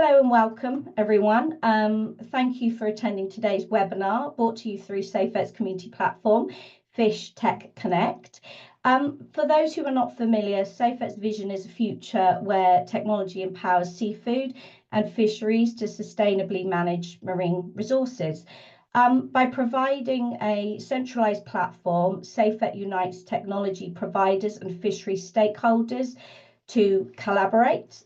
Hello and welcome, everyone. Thank you for attending today's webinar brought to you through SafeVet's community platform, Fish Tech Connect. For those who are not familiar, SafeVet's vision is a future where technology empowers seafood and fisheries to sustainably manage marine resources. By providing a centralized platform, SafeVet unites technology providers and fishery stakeholders to collaborate,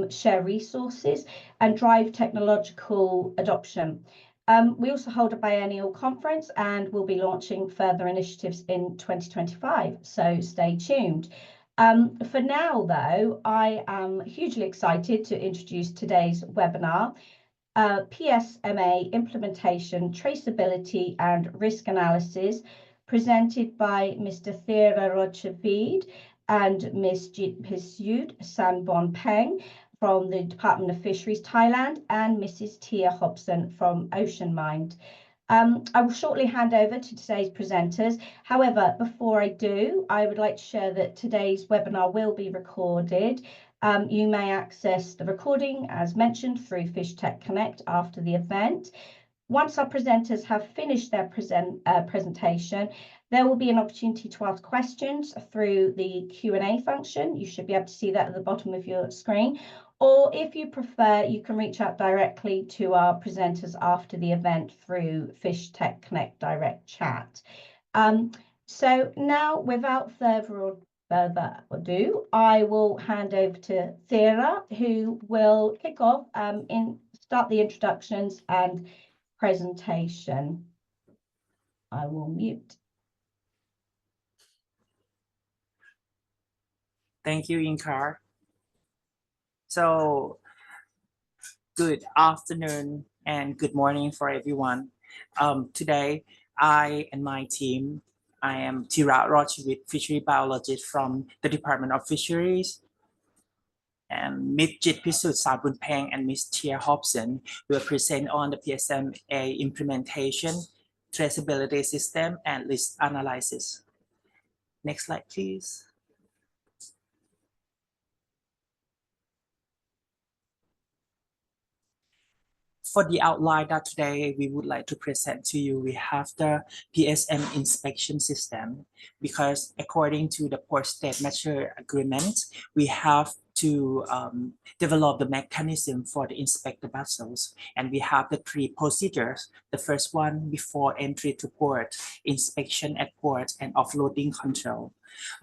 share resources, and drive technological adoption. We also hold a biennial conference and we'll be launching further initiatives in 2025, so stay tuned. For now, though, I am hugely excited to introduce today's webinar, PSMA Implementation, Traceability and Risk Analysis, presented by Mr. Thera Rochavid and Ms. Jitpisud Sanbonpeng from the Department of Fisheries, Thailand, and Mrs. Tia Hobson from OceanMind. I will shortly hand over to today's presenters. However, before I do, I would like to share that today's webinar will be recorded. You may access the recording, as mentioned, through Fish Tech Connect after the event. Once our presenters have finished their presentation, there will be an opportunity to ask questions through the Q&A function. You should be able to see that at the bottom of your screen. Or if you prefer, you can reach out directly to our presenters after the event through Fish Tech Connect direct chat. So now, without further ado, I will hand over to Thera, who will kick off start the introductions and presentation. I will mute. Thank you, Inkar. So, good afternoon and good morning for everyone. Today, I and my team, I am Thera Rochavid, fishery biologist from the Department of Fisheries, and Ms. Jitpisud Sanbonpeng and Ms. Tia Hobson will present on the PSMA implementation, traceability system, and risk analysis. Next slide, please. For the outline that today we would like to present to you, we have the PSM inspection system, because according to the Port State Mature Agreement, we have to develop the mechanism for the inspect the vessels. And we have the three procedures. The first one, before entry to port, inspection at port, and offloading control.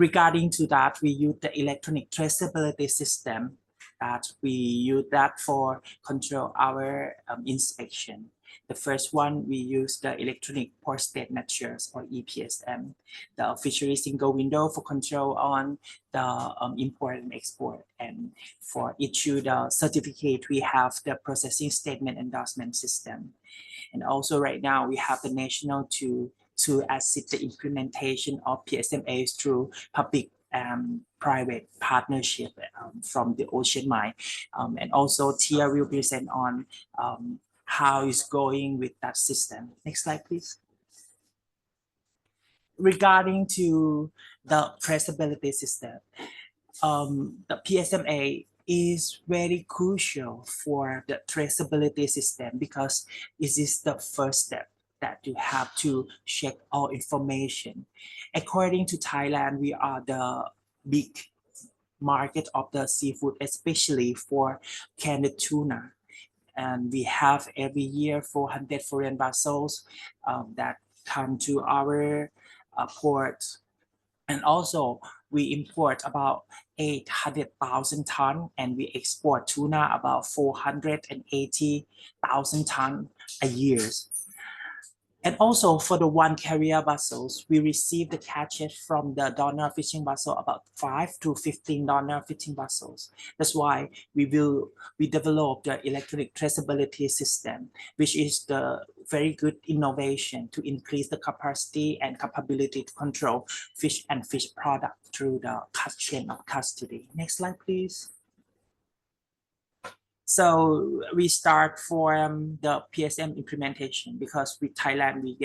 Regarding to that, we use the electronic traceability system that we use that for control our inspection. The first one, we use the electronic port state measures, or EPSM, the fishery single window for control on the import and export. And for issue the certificate, we have the processing statement endorsement system. And also right now we have the national to assist the implementation of PSMA through public private partnership from the OceanMind. And also Tia will present on how it's going with that system. Next slide, please. Regarding to the traceability system, the PSMA is very crucial for the traceability system, because it is the first step that you have to check all information. According to Thailand, we are the big market of the seafood, especially for canned tuna. And we have every year 400 foreign vessels that come to our port. And also we import about 800,000 tons, and we export tuna about 480,000 tons a year. And also for the one carrier vessels, we receive the catches from the donor fishing vessel, about 5 to 15 donor fishing vessels. That's why we develop the electronic traceability system, which is the very good innovation to increase the capacity and capability to control fish and fish product through the chain of custody. Next slide, please. So we start from the PSM implementation because with Thailand we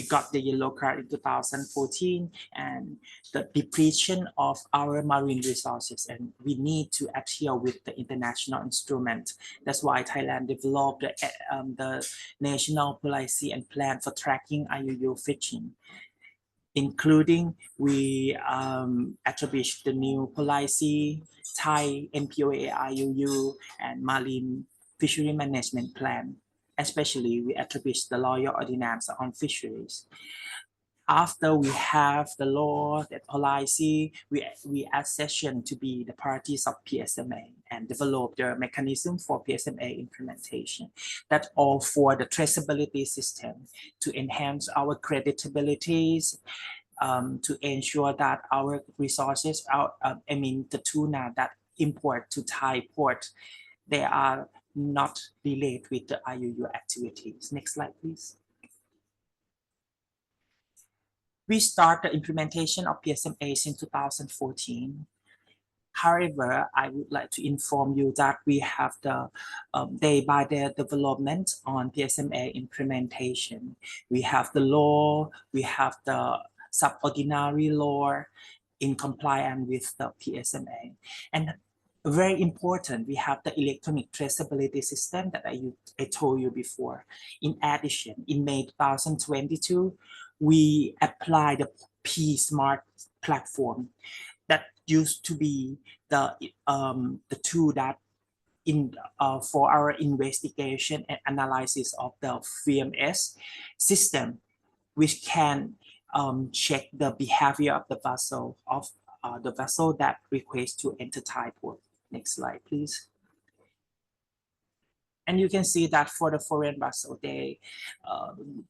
got the yellow card in 2014 and the depletion of our marine resources, and we need to adhere with the international instrument. That's why Thailand developed the national policy and plan for tracking IUU fishing, including we established the new policy, Thai NPOA IUU, and Marine Fishery Management Plan. Especially, we established the Royal Ordinance on Fisheries. After we have the law, the policy, we accession to be the parties of PSMA and develop the mechanism for PSMA implementation. That's all for the traceability system to enhance our creditabilities, to ensure that our resources, the tuna that import to Thai port, they are not related with the IUU activities. Next slide, please. We start the implementation of PSMA in 2014. However, I would like to inform you that we have the day-by-day development on PSMA implementation. We have the law, we have the subordinary law in compliance with the PSMA. And very important, we have the electronic traceability system that I told you before. In addition, in May 2022, we applied the PSMART platform that used to be the tool that for our investigation and analysis of the VMS system, which can check the behavior of the vessel that requests to enter Thai port. Next slide, please. And you can see that for the foreign vessel, they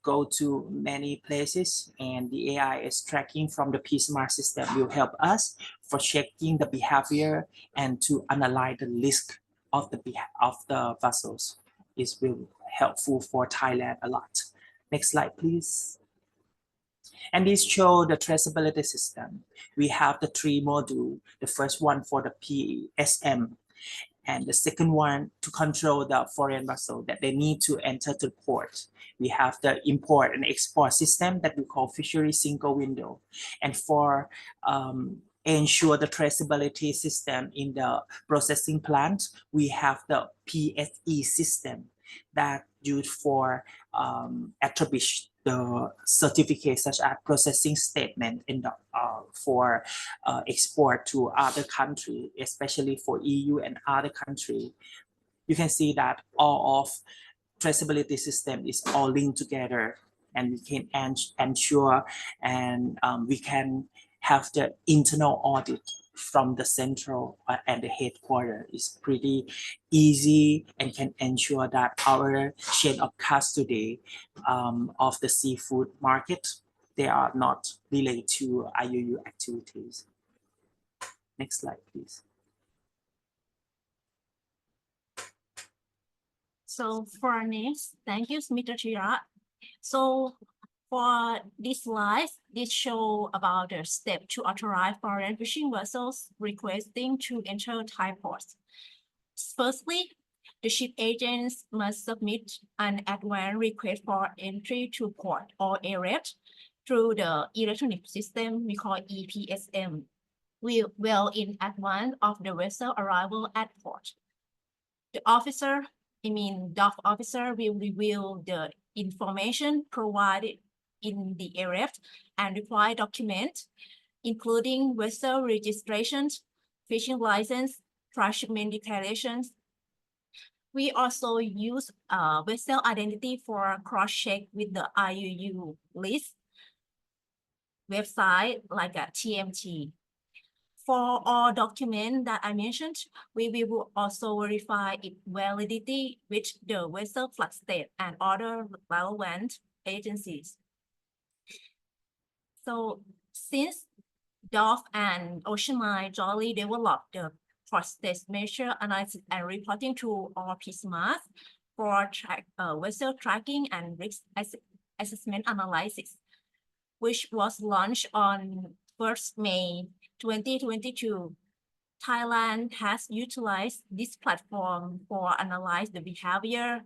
go to many places, and the AIS tracking from the PSMART system will help us for checking the behavior and to analyze the risk of the vessels. This will helpful for Thailand a lot. Next slide, please. And this shows the traceability system. We have the 3 modules. The first one for the PSM, and the second one to control the foreign vessel that they need to enter the port. We have the import and export system that we call fishery single window. And for ensure the traceability system in the processing plant, we have the PSE system that used for establish the certificate such as processing statement in the, for export to other countries, especially for EU and other countries. You can see that all of traceability system is all linked together, and we can ensure and we can have the internal audit from the central and the headquarters. Is pretty easy and can ensure that our chain of custody of the seafood market, they are not related to IUU activities. Next slide, please. So for next, thank you, Mr. Chira. So for this slide, this show about the step to authorize foreign fishing vessels requesting to enter Thai ports. Firstly, the ship agents must submit an advance request for entry to port or ARET through the electronic system we call EPSM, well in advance of the vessel arrival at port. The DOF officer will review the information provided in the ARET and require documents, including vessel registrations, fishing license, transshipment declarations. We also use vessel identity for cross-check with the IUU list website like a TMT. For all documents that I mentioned, we will also verify its validity with the vessel flag state and other relevant agencies. So since DOF and OceanMind jointly developed the process measure analysis and reporting to all PSMART for vessel tracking and risk assessment analysis, which was launched on 1st May 2022. Thailand has utilized this platform for analyze the behavior,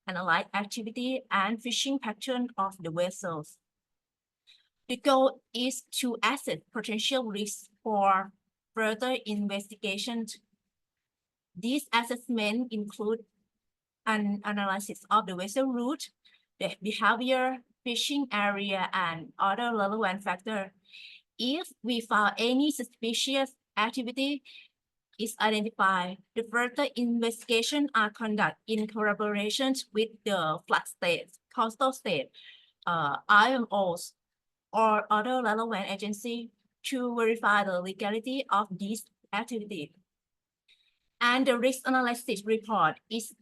analyze activity, and fishing pattern of the vessels. The goal is to assess potential risks for further investigation. These assessments include an analysis of the vessel route, the behavior, fishing area, and other relevant factors. If we found any suspicious activity is identified, the further investigation are conducted in collaboration with the flag states, coastal state, IMOs, or other relevant agency to verify the legality of these activities. And the risk analysis report is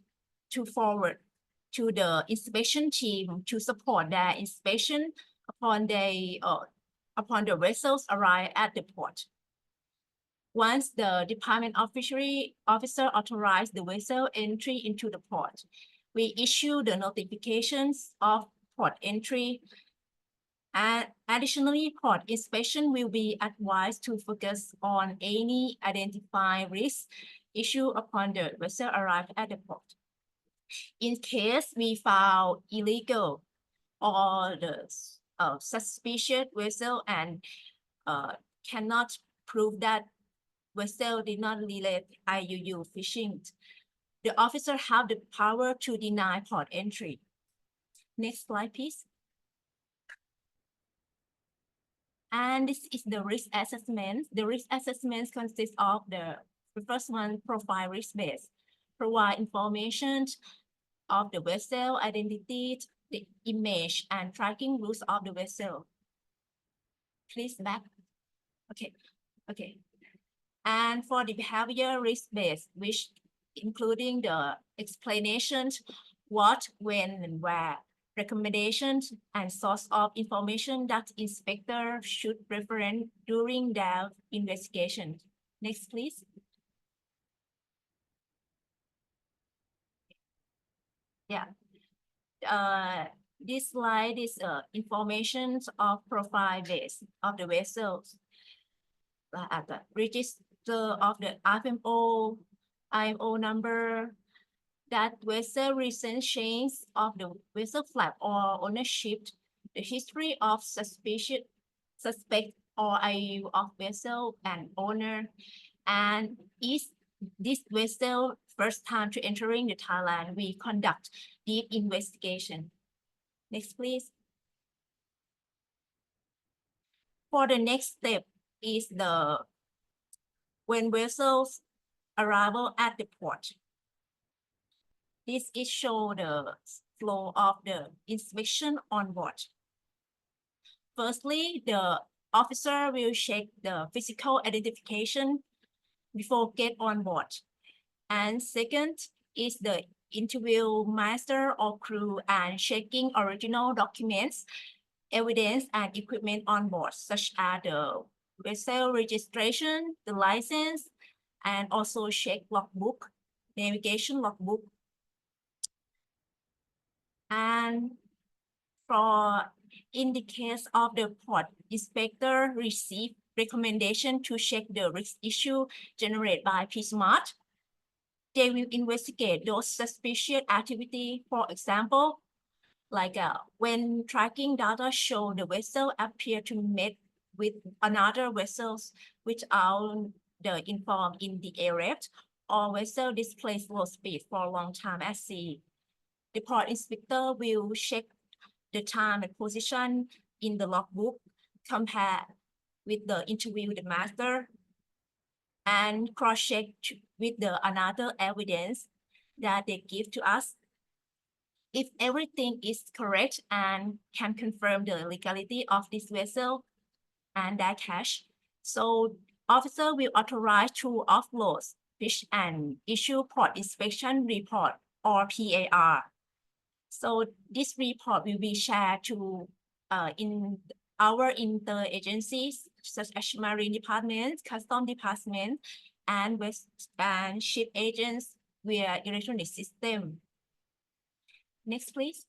to forward to the inspection team to support their inspection upon the vessels arrive at the port. Once the Department of Fishery officer authorized the vessel entry into the port, we issue the notifications of port entry. And additionally, port inspection will be advised to focus on any identified risks issued upon the vessel arrived at the port. In case we found illegal or the suspicious vessel and cannot prove that vessel did not relate IUU fishing, the officer have the power to deny port entry. Next slide, please. And this is the risk assessment. The risk assessment consists of the first one, profile risk base, provide information of the vessel, identity, the image, and tracking routes of the vessel. Please back. Okay. And for the behavior risk base, which including the explanations, what, when, and where, recommendations, and source of information that inspector should reference during their investigation. Next, please. Yeah. This slide is information of profile base of the vessels at the register of the IMO number, that vessel recent change of the vessel flag or ownership, the history of suspect or IUU of vessel and owner, and is this vessel first time to entering the Thailand, we conduct deep investigation. Next, please. For the next step is when vessels arrival at the port. This is show the flow of the inspection on board. Firstly, the officer will check the physical identification before get on board. And second is the interview master or crew and checking original documents, evidence, and equipment on board, such as the vessel registration, the license, and also check logbook, navigation logbook. And in the case of the port, inspector receive recommendation to check the risk issue generated by PSMART. They will investigate those suspicious activity. For example, like when tracking data show the vessel appear to meet with another vessels without the inform in the area, or vessel displays low speed for a long time at sea. The port inspector will check the time and position in the logbook, compare with the interview with the master, and cross-check with the another evidence that they give to us. If everything is correct and can confirm the legality of this vessel and that cash, so officer will authorize to offload fish and issue port inspection report or PAR. So this report will be shared to in our inter-agencies such as Marine Department, Custom Department, and ship agents via electronic system. Next, please.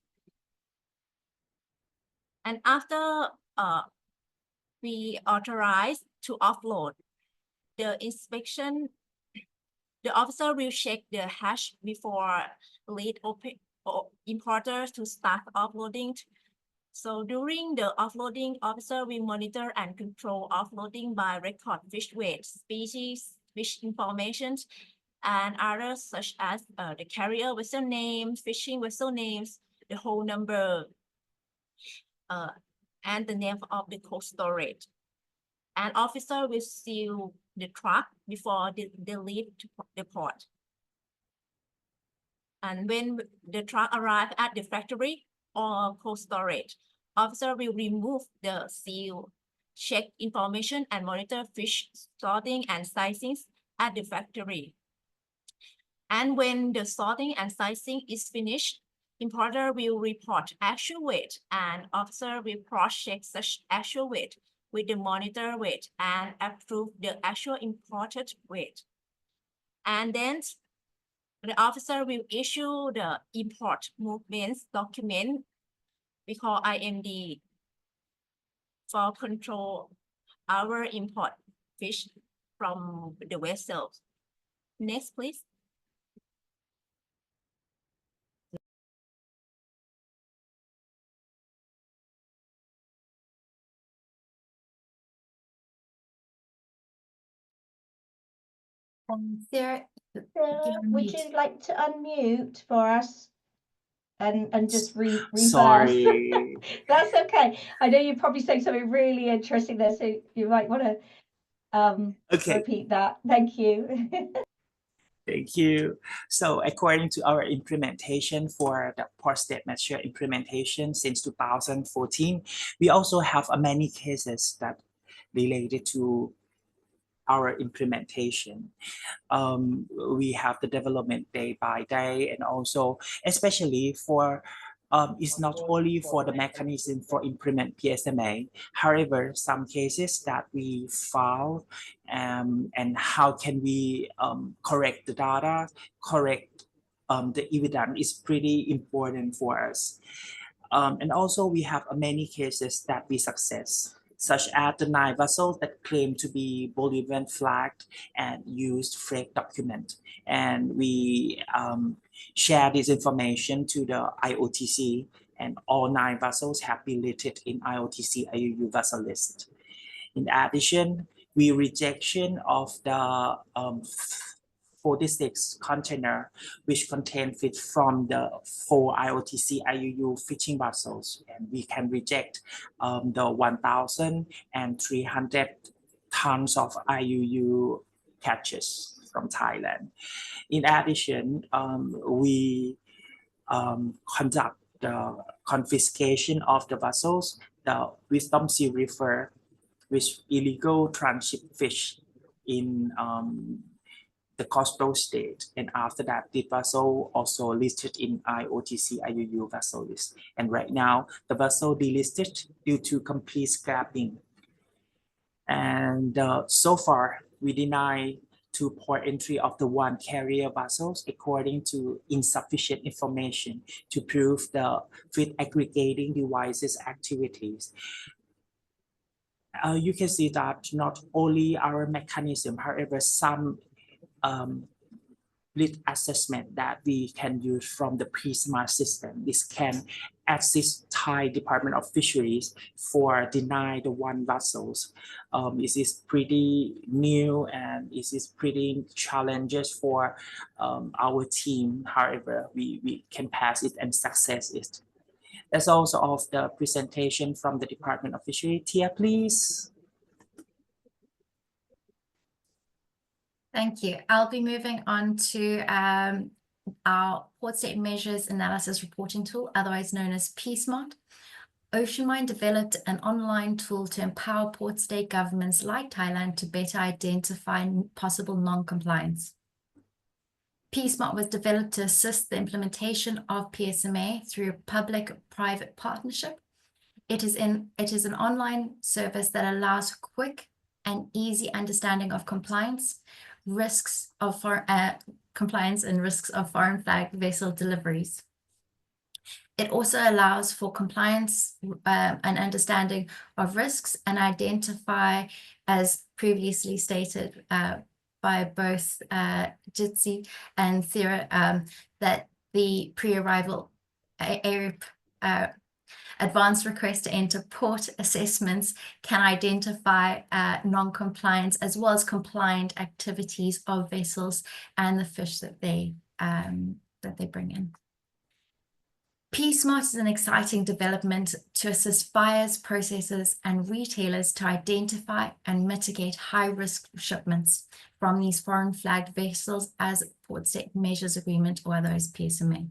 And after we authorize to offload, the inspection, the officer will check the hatch before lead importer to start offloading. So during the offloading, officer will monitor and control offloading by record fish weight, species, fish information, and others such as the carrier vessel name, fishing vessel names, the whole number, and the name of the cold storage. An officer will seal the truck before they leave the port. And when the truck arrives at the factory or cold storage, officer will remove the seal, check information, and monitor fish sorting and sizing at the factory. And when the sorting and sizing is finished, importer will report actual weight, and officer will cross-check such actual weight with the monitor weight and approve the actual imported weight. And then the officer will issue the import movements document we call IMD for control our import fish from the vessels. Next, please. Sarah, would you like to unmute for us and just reverse? Sorry. That's okay. I know you're probably saying something really interesting there, so you might want to Okay. repeat that. Thank you. Thank you. So according to our implementation for the port state measure implementation since 2014, we also have many cases that related to our implementation. We have the development day by day, and also especially for it's not only for the mechanism for implement PSMA. However, some cases that we found and how can we correct the data, correct the evidence is pretty important for us. And also we have many cases that we success, such as the 9 vessels that claim to be Bolivian flagged and used fake document. And we share this information to the IOTC, and all 9 vessels have been listed in IOTC IUU vessel list. In addition, we rejection of the 46 container which contain fish from the 4 IOTC IUU fishing vessels, and we can reject the 1,300 tons of IUU catches from Thailand. In addition, we conduct the confiscation of the vessels, the Wisdom Sea River, which illegal transit fish in the coastal state, and after that the vessel also listed in IOTC IUU vessel list, and right now the vessel delisted due to complete scrapping. And so far we deny to port entry of the 1 carrier vessels according to insufficient information to prove the feed aggregating devices activities. You can see that not only our mechanism, however, some risk assessment that we can use from the PSMART system. This can assist Thai Department of Fisheries for deny the 1 vessels. This is pretty new and this is pretty challenges for our team. However, we can pass it and success it. That's also of the presentation from the Department of Fisheries. Tia, please. Thank you. I'll be moving on to our Port State Measures Analysis Reporting Tool, otherwise known as PSMART. OceanMind developed an online tool to empower port state governments like Thailand to better identify possible non-compliance. PSMART was developed to assist the implementation of PSMA through a public-private partnership. It is an online service that allows quick and easy understanding of compliance, compliance and risks of foreign flag vessel deliveries. It also allows for compliance and understanding of risks and identify, as previously stated by both Jitsi and Thera, that the pre-arrival advanced request to enter port assessments can identify non-compliance as well as compliant activities of vessels and the fish that they bring in. PSMART is an exciting development to assist buyers, processors, and retailers to identify and mitigate high-risk shipments from these foreign flagged vessels as Port State Measures Agreement, or otherwise PSMA.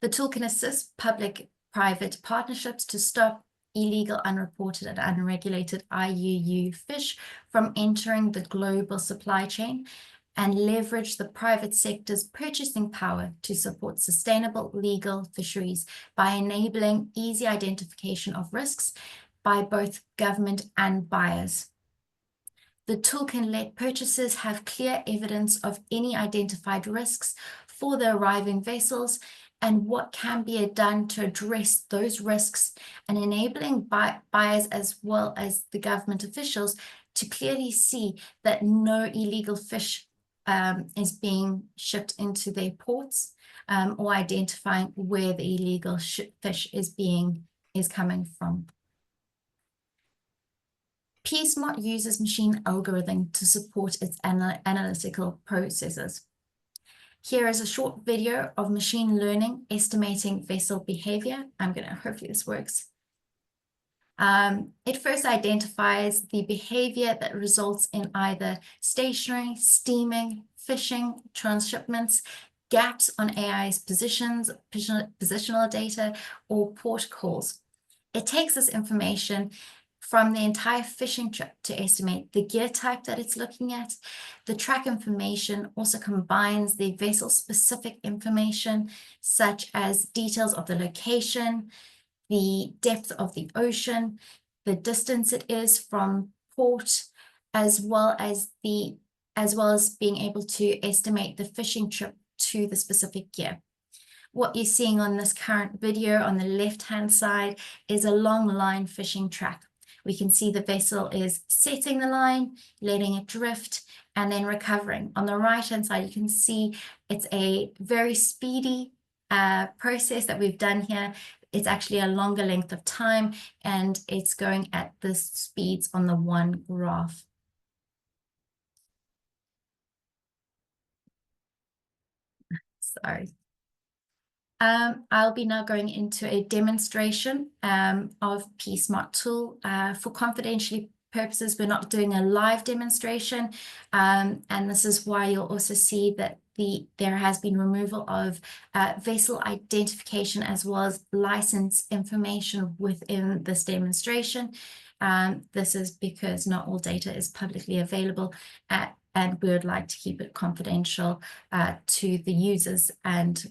The tool can assist public-private partnerships to stop illegal, unreported, and unregulated IUU fish from entering the global supply chain and leverage the private sector's purchasing power to support sustainable legal fisheries by enabling easy identification of risks by both government and buyers. The tool can let purchasers have clear evidence of any identified risks for the arriving vessels and what can be done to address those risks, and enabling buyers as well as the government officials to clearly see that no illegal fish is being shipped into their ports, or identifying where the illegal fish is coming from. PSMART uses machine algorithm to support its analytical processes. Here is a short video of machine learning estimating vessel behavior. Hopefully this works. It first identifies the behavior that results in either stationary, steaming, fishing, transshipments, gaps on AI's positional data, or port calls. It takes this information from the entire fishing trip to estimate the gear type that it's looking at. The track information also combines the vessel-specific information, such as details of the location, the depth of the ocean, the distance it is from port, as well as being able to estimate the fishing trip to the specific gear. What you're seeing on this current video on the left-hand side is a long line fishing track. We can see the vessel is setting the line, letting it drift, and then recovering. On the right-hand side, you can see it's a very speedy process that we've done here. It's actually a longer length of time, and it's going at the speeds on the one graph. Sorry. I'll be now going into a demonstration of PSMART tool. For confidentiality purposes, we're not doing a live demonstration, and this is why you'll also see that there has been removal of vessel identification as well as license information within this demonstration. This is because not all data is publicly available, and we would like to keep it confidential to the users and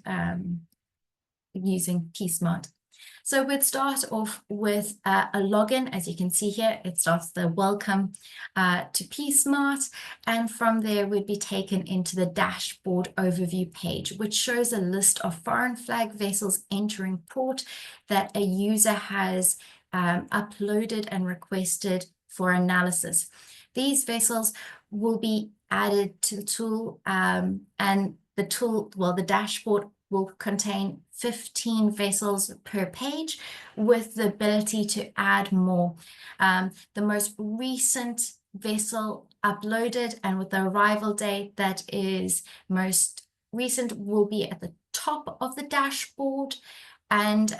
using PSMART. So we'd start off with a login. As you can see here, it starts the welcome to PSMART, and from there we'd be taken into the dashboard overview page, which shows a list of foreign flag vessels entering port that a user has uploaded and requested for analysis. These vessels will be added to the tool, and the tool, well, the dashboard will contain 15 vessels per page with the ability to add more. The most recent vessel uploaded and with the arrival date that is most recent will be at the top of the dashboard, and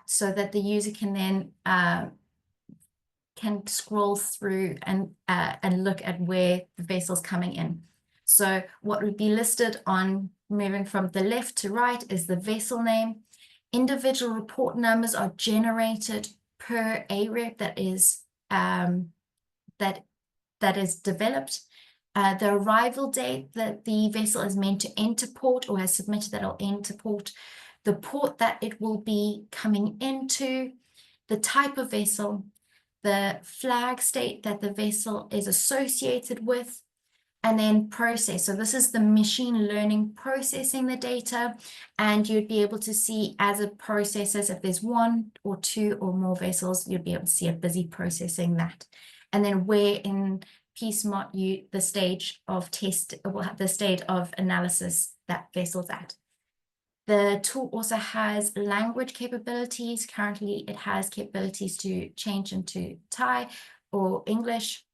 so that the user can then can scroll through and look at where the vessel's coming in. So what would be listed on moving from the left to right is the vessel name. Individual report numbers are generated per AREP that is developed. The arrival date that the vessel is meant to enter port or has submitted that it'll enter port, the port that it will be coming into, the type of vessel, the flag state that the vessel is associated with, and then process. So this is the machine learning processing the data, and you'd be able to see as it processes, if there's 1 or 2 or more vessels, you'd be able to see it busy processing that. And then where in PSMART the stage of test, or the state of analysis that vessel's at. The tool also has language capabilities. Currently, it has capabilities to change into Thai or English.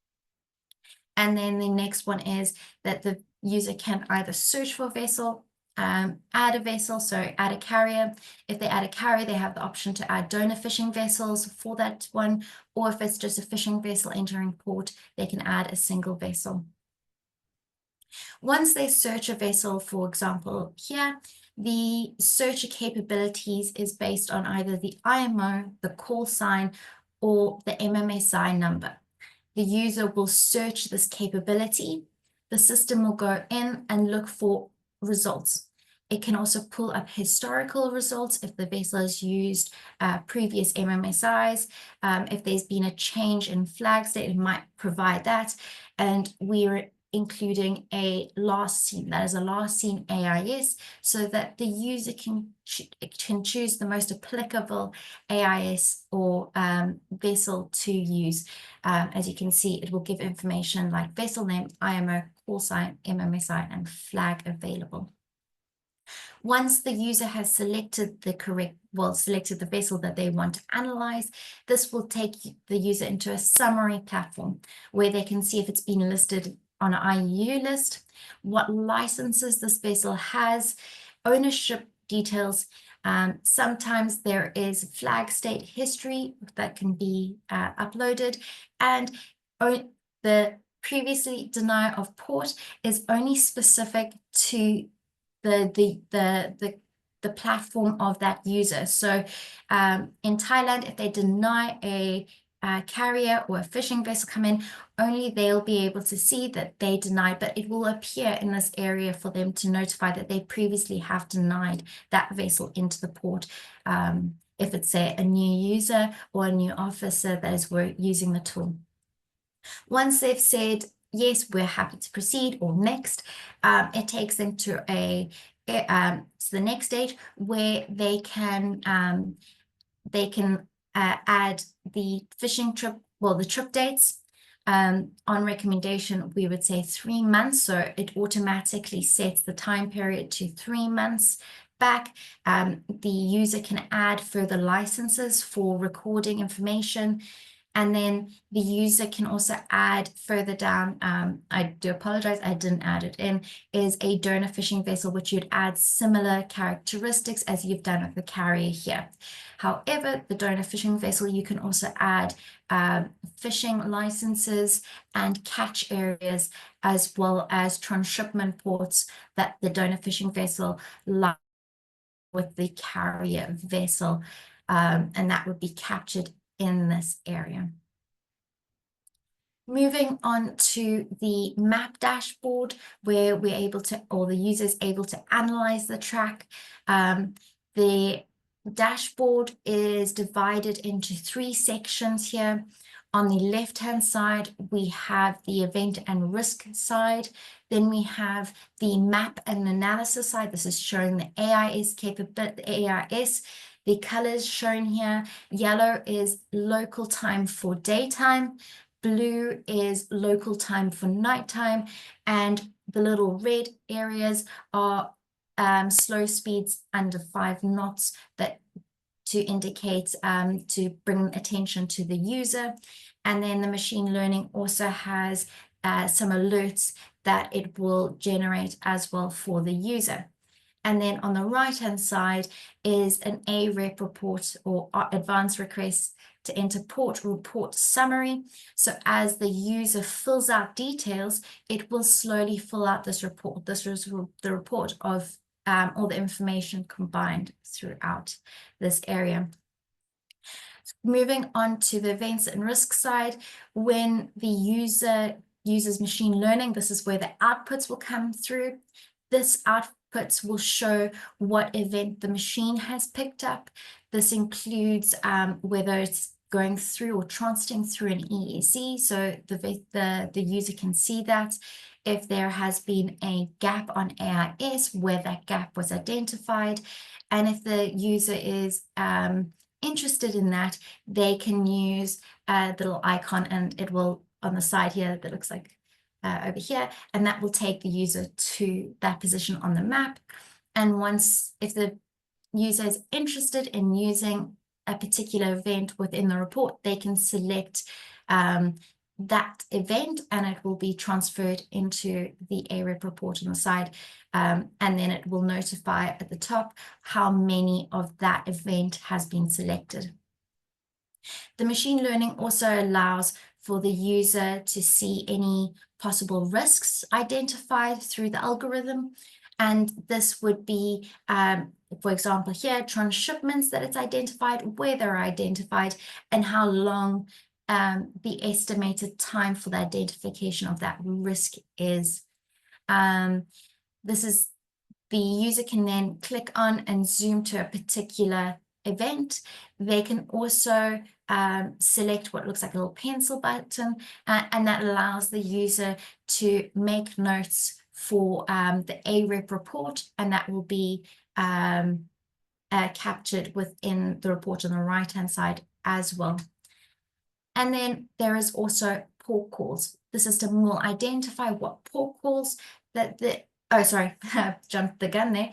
And then the next one is that the user can either search for a vessel, add a vessel, so add a carrier. If they add a carrier, they have the option to add donor fishing vessels for that one, or if it's just a fishing vessel entering port, they can add a single vessel. Once they search a vessel, for example, here, the searcher capabilities is based on either the IMO, the call sign, or the MMSI number. The user will search this capability. The system will go in and look for results. It can also pull up historical results if the vessel has used previous MMSIs. If there's been a change in flag state, it might provide that. And we're including a last seen, that is a last seen AIS, so that the user can choose the most applicable AIS or vessel to use. As you can see, it will give information like vessel name, IMO, call sign, MMSI, and flag available. Once the user has selected selected the vessel that they want to analyze, this will take the user into a summary platform where they can see if it's been listed on an IUU list, what licenses this vessel has, ownership details. Sometimes there is flag state history that can be uploaded, and the previously denial of port is only specific to the platform of that user. So in Thailand, if they deny a carrier or a fishing vessel come in, only they'll be able to see that they denied, but it will appear in this area for them to notify that they previously have denied that vessel into the port. If it's a new user or a new officer that is using the tool. Once they've said, yes, we're happy to proceed, or next, it takes them to the next stage where they can add the fishing trip, the trip dates. On recommendation, we would say 3 months, so it automatically sets the time period to 3 months back. The user can add further licenses for recording information. And then the user can also add further down, I do apologize, I didn't add it in, is a donor fishing vessel, which you'd add similar characteristics as you've done with the carrier here. However, the donor fishing vessel, you can also add fishing licenses and catch areas, as well as transshipment ports that the donor fishing vessel lies with the carrier vessel, and that would be captured in this area. Moving on to the map dashboard, where we're able to, or the user is able to analyze the track. The dashboard is divided into 3 sections here. On the left-hand side, we have the event and risk side. Then we have the map and analysis side. This is showing the AIS capability, AIS. The colors shown here, yellow is local time for daytime, blue is local time for nighttime, and the little red areas are slow speeds under 5 knots that to indicate, to bring attention to the user. And then the machine learning also has some alerts that it will generate as well for the user. And then on the right-hand side is an AREP report, or advanced request to enter port report summary. So as the user fills out details, it will slowly fill out this report. This is the report of all the information combined throughout this area. Moving on to the events and risk side, when the user uses machine learning, this is where the outputs will come through. This outputs will show what event the machine has picked up. This includes whether it's going through or transiting through an EEC, so the user can see that. if there has been a gap on AIS, where that gap was identified. And if the user is interested in that, they can use the little icon, and it will on the side here that looks like over here, and that will take the user to that position on the map. And if the user is interested in using a particular event within the report, they can select that event, and it will be transferred into the AREP report on the side, and then it will notify at the top how many of that event has been selected. The machine learning also allows for the user to see any possible risks identified through the algorithm, and this would be, for example, here, transshipments that it's identified, where they're identified, and how long the estimated time for the identification of that risk is. The user can then click on and zoom to a particular event. They can also select what looks like a little pencil button, and that allows the user to make notes for the AREP report, and that will be captured within the report on the right-hand side as well. And then there is also port calls. The system will identify what port calls jumped the gun there.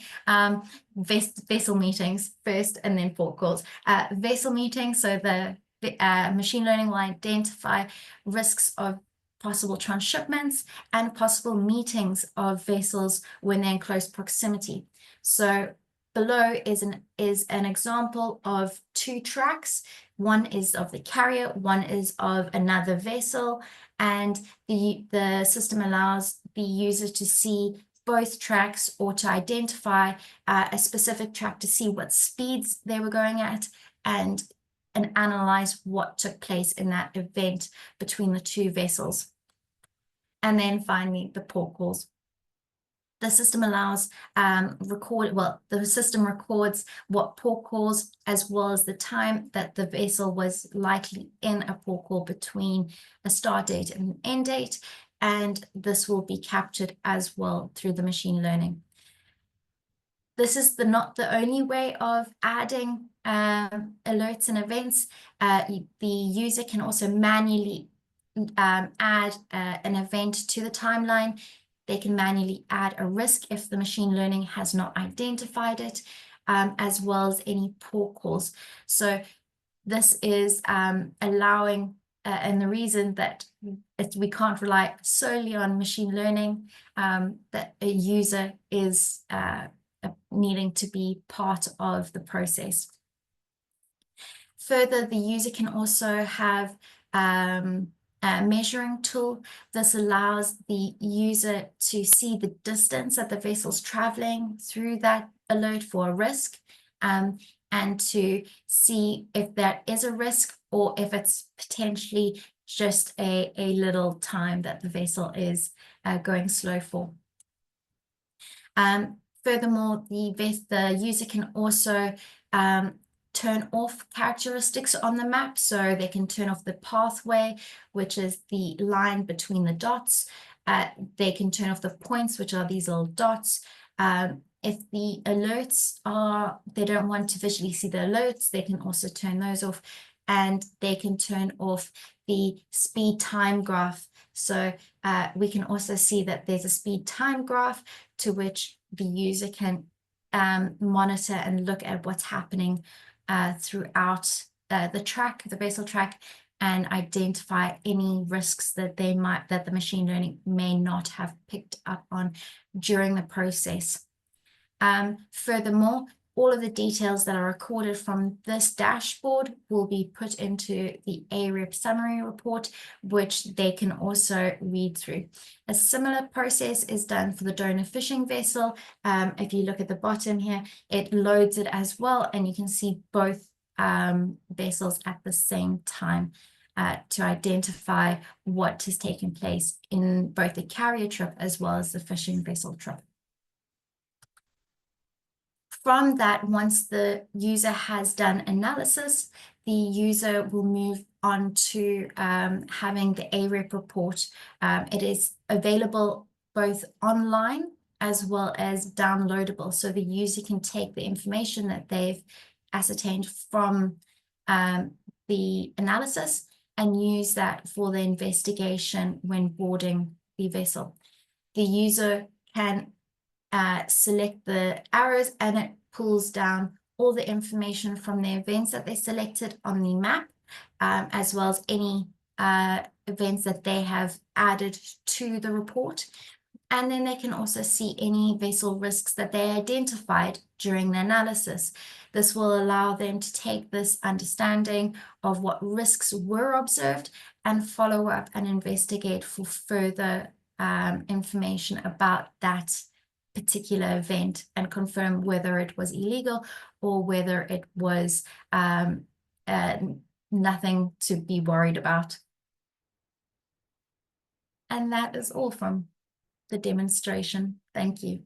Vessel meetings first, and then port calls. Vessel meetings, so the machine learning will identify risks of possible transshipments and possible meetings of vessels when they're in close proximity. So below is an example of two tracks. One is of the carrier, one is of another vessel, and the system allows the user to see both tracks, or to identify a specific track to see what speeds they were going at, and analyze what took place in that event between the two vessels. And then finally, the port calls. The system allows the system records what port calls, as well as the time that the vessel was likely in a port call between a start date and an end date, and this will be captured as well through the machine learning. This is not the only way of adding alerts and events. The user can also manually add an event to the timeline. They can manually add a risk if the machine learning has not identified it, as well as any port calls. So this is allowing, and the reason that we can't rely solely on machine learning, that a user is needing to be part of the process. Further, the user can also have a measuring tool. This allows the user to see the distance that the vessel's traveling through that alert for a risk, and to see if that is a risk, or if it's potentially just a little time that the vessel is going slow for. Furthermore, the user can also turn off characteristics on the map. So they can turn off the pathway, which is the line between the dots. They can turn off the points, which are these little dots. If the alerts they don't want to visually see the alerts, they can also turn those off, and they can turn off the speed time graph. So we can also see that there's a speed time graph to which the user can monitor and look at what's happening throughout the vessel track, and identify any risks that the machine learning may not have picked up on during the process. Furthermore, all of the details that are recorded from this dashboard will be put into the AREP summary report, which they can also read through. A similar process is done for the donor fishing vessel. If you look at the bottom here, it loads it as well, and you can see both vessels at the same time to identify what has taken place in both the carrier trip as well as the fishing vessel trip. From that, once the user has done analysis, the user will move on to having the AREP report. It is available both online as well as downloadable. So the user can take the information that they've ascertained from the analysis and use that for the investigation when boarding the vessel. The user can select the arrows and it pulls down all the information from the events that they selected on the map, as well as any events that they have added to the report. And then they can also see any vessel risks that they identified during the analysis. This will allow them to take this understanding of what risks were observed and follow up and investigate for further information about that particular event and confirm whether it was illegal or whether it was nothing to be worried about. And that is all from the demonstration. Thank you.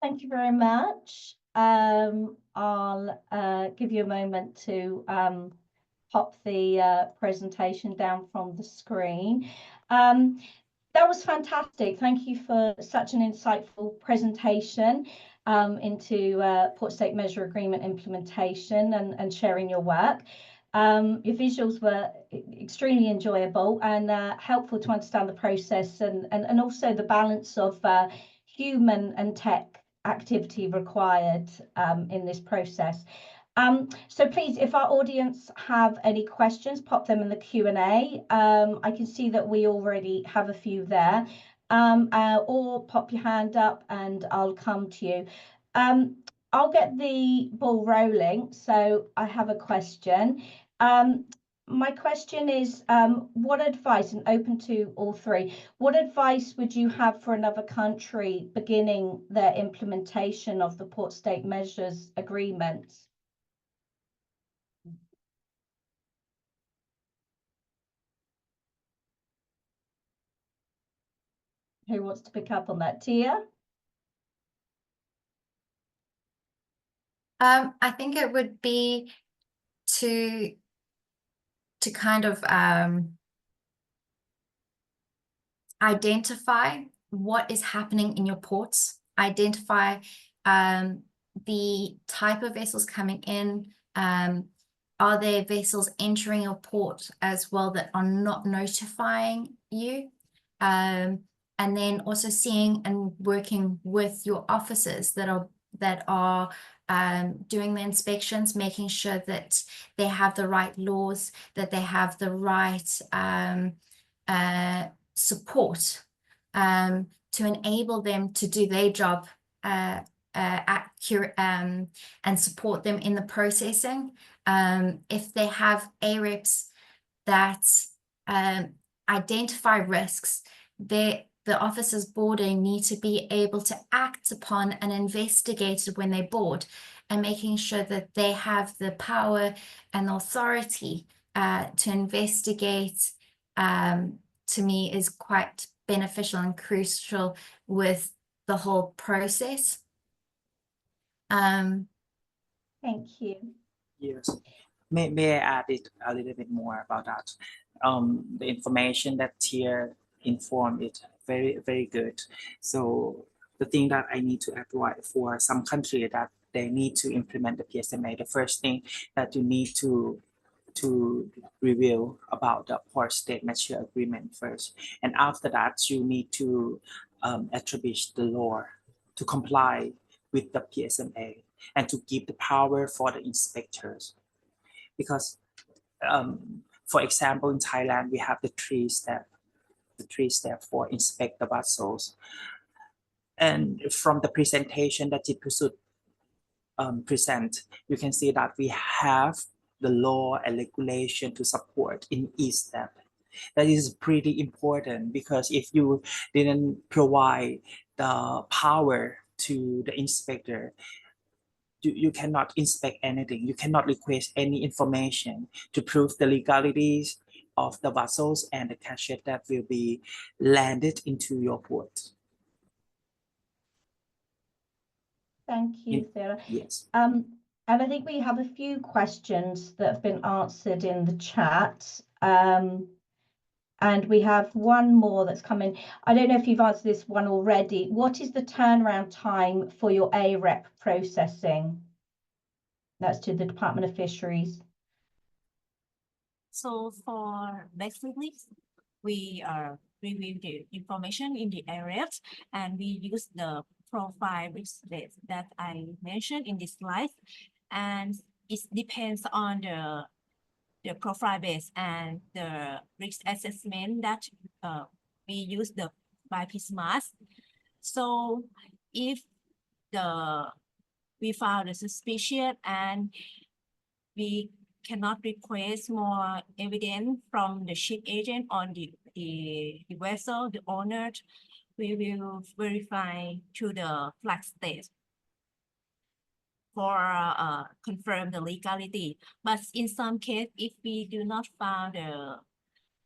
Thank you very much. I'll give you a moment to pop the presentation down from the screen. That was fantastic. Thank you for such an insightful presentation into Port State Measure Agreement implementation and sharing your work. Your visuals were extremely enjoyable and helpful to understand the process and also the balance of human and tech activity required in this process. So please, if our audience have any questions, pop them in the Q&A. I can see that we already have a few there, or pop your hand up and I'll come to you. I'll get the ball rolling. So I have a question. My question is, what advice, and open to all three, what advice would you have for another country beginning their implementation of the Port State Measures Agreements? Who wants to pick up on that? Tia? I think it would be to kind of identify what is happening in your ports, identify the type of vessels coming in. Are there vessels entering your port as well that are not notifying you? And then also seeing and working with your officers that are doing the inspections, making sure that they have the right laws, that they have the right support to enable them to do their job accurate and support them in the processing. If they have AREPs that identify risks, the officers boarding need to be able to act upon and investigate it when they board, and making sure that they have the power and authority to investigate, to me is quite beneficial and crucial with the whole process. Thank you. Yes. May I add it a little bit more about that? The information that Tia informed it very, very good. So the thing that I need to advise for some country that they need to implement the PSMA, the first thing that you need to review about the Port State Measure Agreement first. And after that, you need to establish the law to comply with the PSMA and to give the power for the inspectors. Because, for example, in Thailand, we have the three step for inspect the vessels. And from the presentation that it present, you can see that we have the law and regulation to support in each step. That is pretty important, because if you didn't provide the power to the inspector, you cannot inspect anything. You cannot request any information to prove the legalities of the vessels and the cargo that will be landed into your port. Thank you, Sarah. Yes. And I think we have a few questions that have been answered in the chat. And we have one more that's coming. I don't know if you've answered this one already. What is the turnaround time for your AREP processing? That's to the Department of Fisheries. So for basically, we review the information in the areas, and we use the profile risk base that I mentioned in this slide, and it depends on the profile base and the risk assessment that we use by PSMART. So if we found a suspicion and we cannot request more evidence from the ship agent on the vessel, the owner, we will verify to the flag state for confirm the legality. But in some case, if we do not find a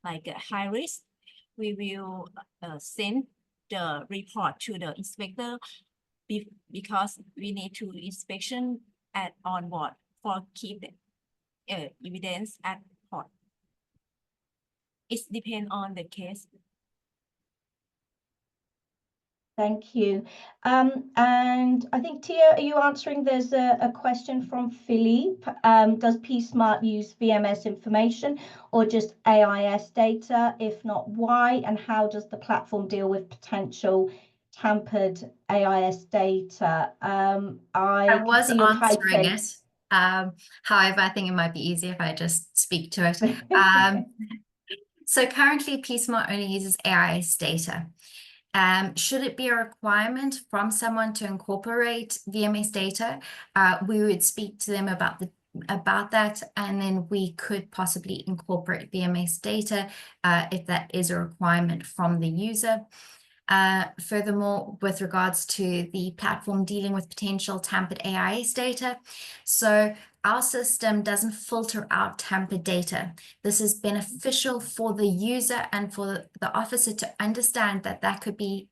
high risk, we will send the report to the inspector because we need to inspection on board for keep the evidence at port. It depends on the case. Thank you. And I think, Tia, are you answering? There's a question from Philippe. Does PSMART use VMS information or just AIS data? If not, why? And how does the platform deal with potential tampered AIS data? I was answering it. However, I think it might be easier if I just speak to it. So currently, PSMART only uses AIS data. Should it be a requirement from someone to incorporate VMS data, we would speak to them about that, and then we could possibly incorporate VMS data if that is a requirement from the user. Furthermore, with regards to the platform dealing with potential tampered AIS data, so our system doesn't filter out tampered data. This is beneficial for the user and for the officer to understand that that could be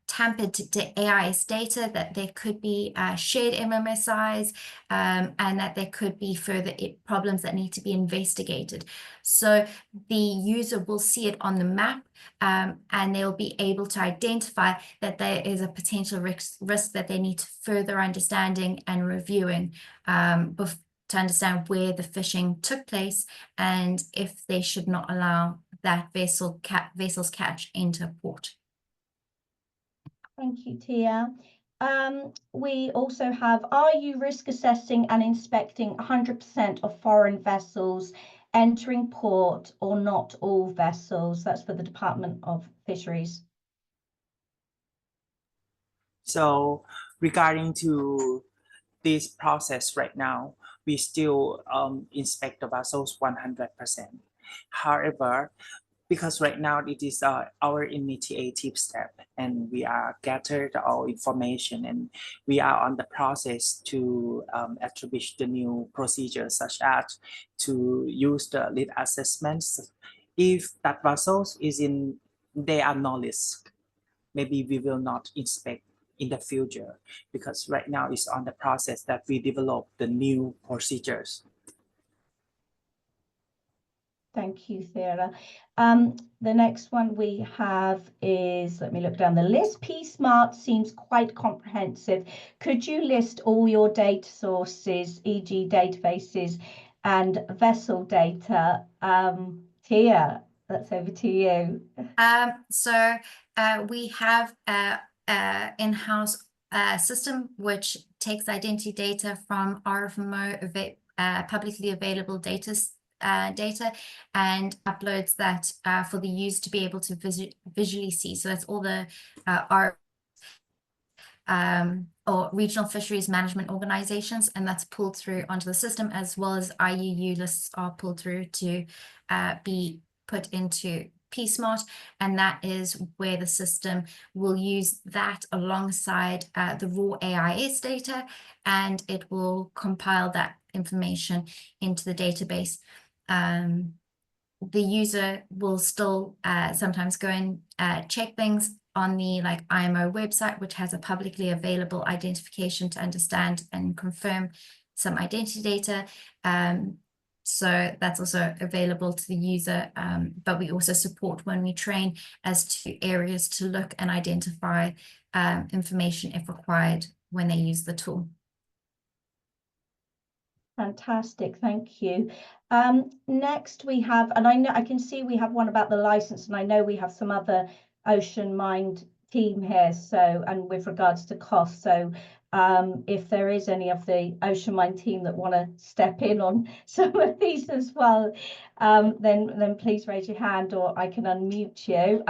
tampered to AIS data, that there could be shared MMSIs, and that there could be further problems that need to be investigated. So the user will see it on the map, and they'll be able to identify that there is a potential risk that they need further understanding and reviewing to understand where the fishing took place and if they should not allow that vessel's catch into port. Thank you, Tia. We also have, are you risk assessing and inspecting 100% of foreign vessels entering port or not all vessels? That's for the Department of Fisheries. So regarding to this process right now, we still inspect the vessels 100%. However, because right now it is our initiative step, and we are gathered all information, and we are on the process to establish the new procedures, such as to use the lead assessments. If that vessels they are no risk, maybe we will not inspect in the future, because right now it's on the process that we develop the new procedures. Thank you, Sarah. The next one we have is, let me look down the list. PSMART seems quite comprehensive. Could you list all your data sources, e.g. databases and vessel data? Tia, that's over to you. So we have an in-house system which takes identity data from RFMO publicly available data and uploads that for the user to be able to visually see. So that's all the or regional fisheries management organizations, and that's pulled through onto the system, as well as IUU lists are pulled through to be put into PSMART, and that is where the system will use that alongside the raw AIS data, and it will compile that information into the database. the user will still sometimes go and check things on the IMO website, which has a publicly available identification to understand and confirm some identity data. So that's also available to the user, but we also support when we train as to areas to look and identify information if required when they use the tool. Fantastic, thank you. Next we have, and I can see we have one about the license, and I know we have some other OceanMind team here, so, and with regards to cost, so if there is any of the OceanMind team that want to step in on some of these as well, then please raise your hand or I can unmute you.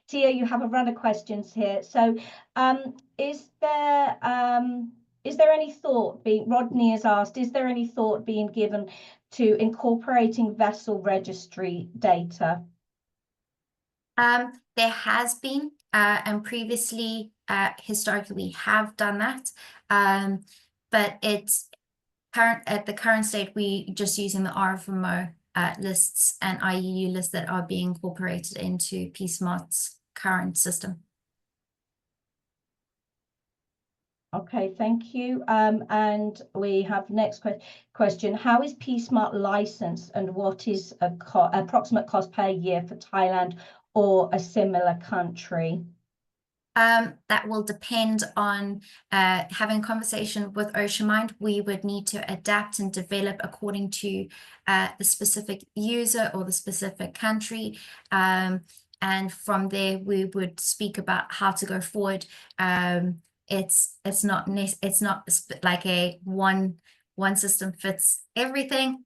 Tia, you have a run of questions here. So is there any thought being, Rodney has asked, is there any thought being given to incorporating vessel registry data? There has been, and previously, historically, we have done that. But at the current state, we just using the RFMO lists and IUU lists that are being incorporated into PSMART's current system. Okay, thank you. And we have next question. How is PSMART licensed, and what is a approximate cost per year for Thailand or a similar country? That will depend on having a conversation with OceanMind. We would need to adapt and develop according to the specific user or the specific country. And from there, we would speak about how to go forward. It's not like a one system fits everything.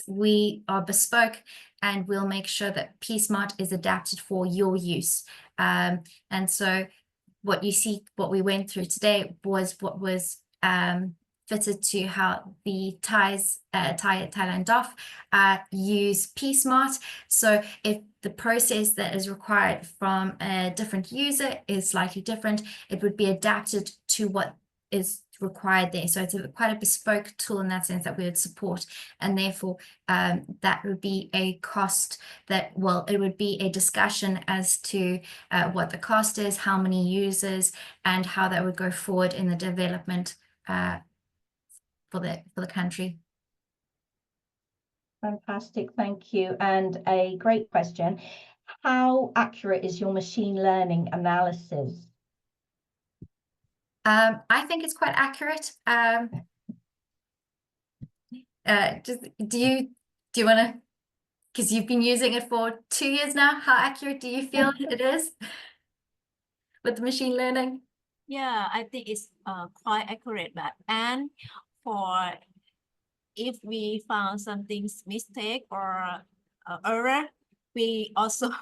We are bespoke, and we'll make sure that PSMART is adapted for your use. And so what we went through today was what was fitted to how the Thailand DOF use PSMART. So if the process that is required from a different user is slightly different, it would be adapted to what is required there. So it's quite a bespoke tool in that sense that we would support, and therefore that would be a cost that, well, it would be a discussion as to what the cost is, how many users, and how that would go forward in the development for the country. Fantastic, thank you. And a great question. How accurate is your machine learning analysis? I think it's quite accurate. Do you want to, because you've been using it for 2 years now, how accurate do you feel it is with the machine learning? Yeah, I think it's quite accurate, and for if we found something's mistake or error, we also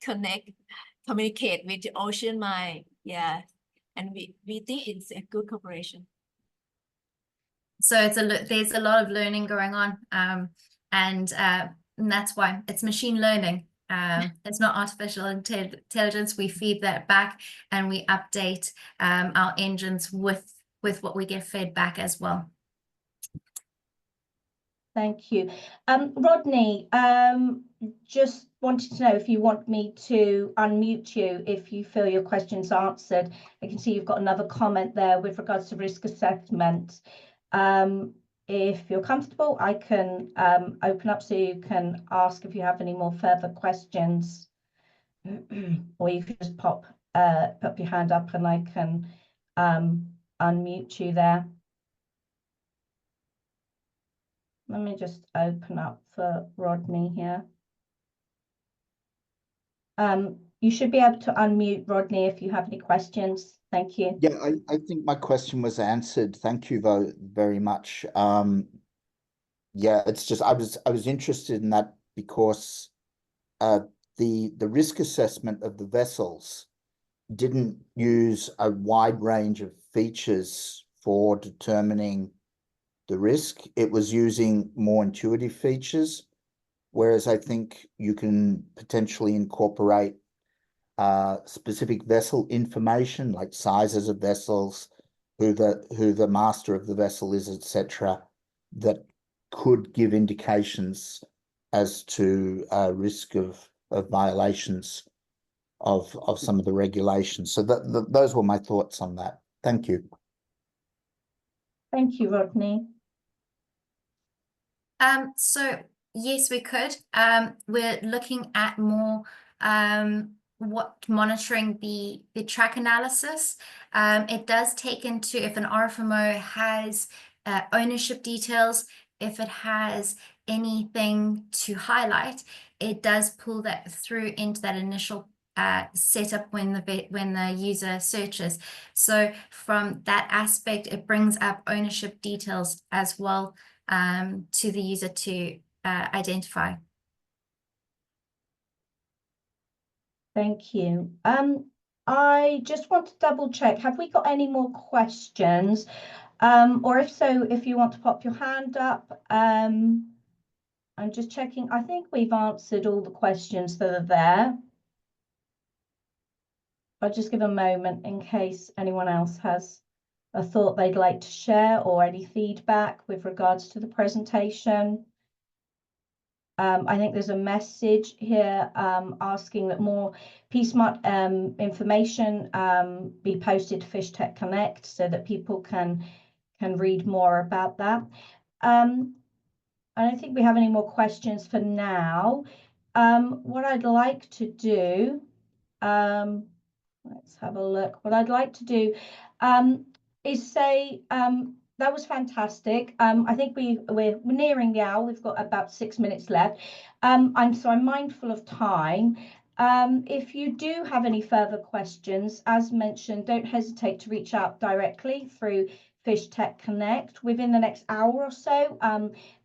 communicate with OceanMind. Yeah, and we think it's a good cooperation. So there's a lot of learning going on, and that's why it's machine learning. It's not artificial intelligence. We feed that back and we update our engines with what we get fed back as well. Thank you. Rodney, just wanted to know if you want me to unmute you if you feel your question's answered. I can see you've got another comment there with regards to risk assessment. If you're comfortable, I can open up so you can ask if you have any more further questions, or you can just pop your hand up and I can unmute you there. Let me just open up for Rodney here. You should be able to unmute, Rodney, if you have any questions. Thank you. Yeah, I think my question was answered. Thank you very much. Yeah, it's just I was interested in that because the risk assessment of the vessels didn't use a wide range of features for determining the risk. It was using more intuitive features, whereas I think you can potentially incorporate specific vessel information like sizes of vessels, who the master of the vessel is, etc., that could give indications as to risk of violations of some of the regulations. So those were my thoughts on that. Thank you. Thank you, Rodney. So yes, we could. We're looking at more monitoring the track analysis. It does take into if an RFMO has ownership details, if it has anything to highlight, it does pull that through into that initial setup when the user searches. So from that aspect, it brings up ownership details as well to the user to identify. Thank you. I just want to double check. Have we got any more questions? Or if so, if you want to pop your hand up. I'm just checking. I think we've answered all the questions that are there. I'll just give a moment in case anyone else has a thought they'd like to share or any feedback with regards to the presentation. I think there's a message here asking that more PSMART information be posted to Fish Tech Connect so that people can read more about that. I don't think we have any more questions for now. What I'd like to do, let's have a look. What I'd like to do is say that was fantastic. I think we're nearing the hour. We've got about 6 minutes left. I'm mindful of time. If you do have any further questions, as mentioned, don't hesitate to reach out directly through Fish Tech Connect. Within the next hour or so,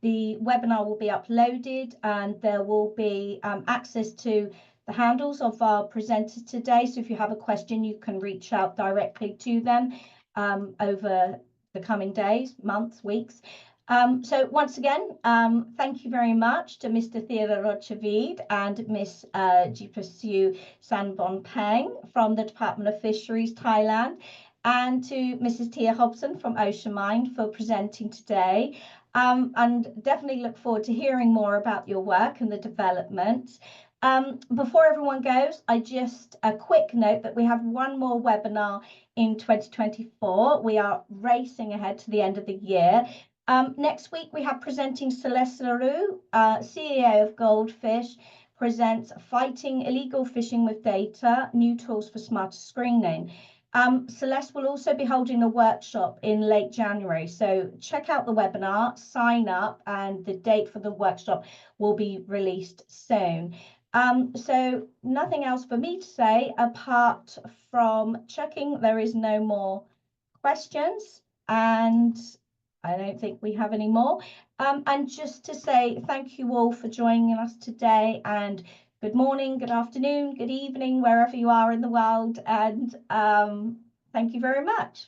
the webinar will be uploaded and there will be access to the handles of our presenters today. So if you have a question, you can reach out directly to them over the coming days, months, weeks. So once again, thank you very much to Mr. Theodorochavid and Miss Jipasu Sanbonpeng from the Department of Fisheries, Thailand, and to Mrs. Tia Hobson from OceanMind for presenting today. And definitely look forward to hearing more about your work and the development. Before everyone goes, just a quick note that we have one more webinar in 2024. We are racing ahead to the end of the year. Next week, we have presenting Celeste Leroux, CEO of Goldfish, presents Fighting Illegal Fishing with Data, New Tools for Smarter Screening. Celeste will also be holding a workshop in late January. So check out the webinar, sign up, and the date for the workshop will be released soon. So nothing else for me to say apart from checking there is no more questions, and I don't think we have any more. And just to say thank you all for joining us today, and good morning, good afternoon, good evening, wherever you are in the world, and thank you very much.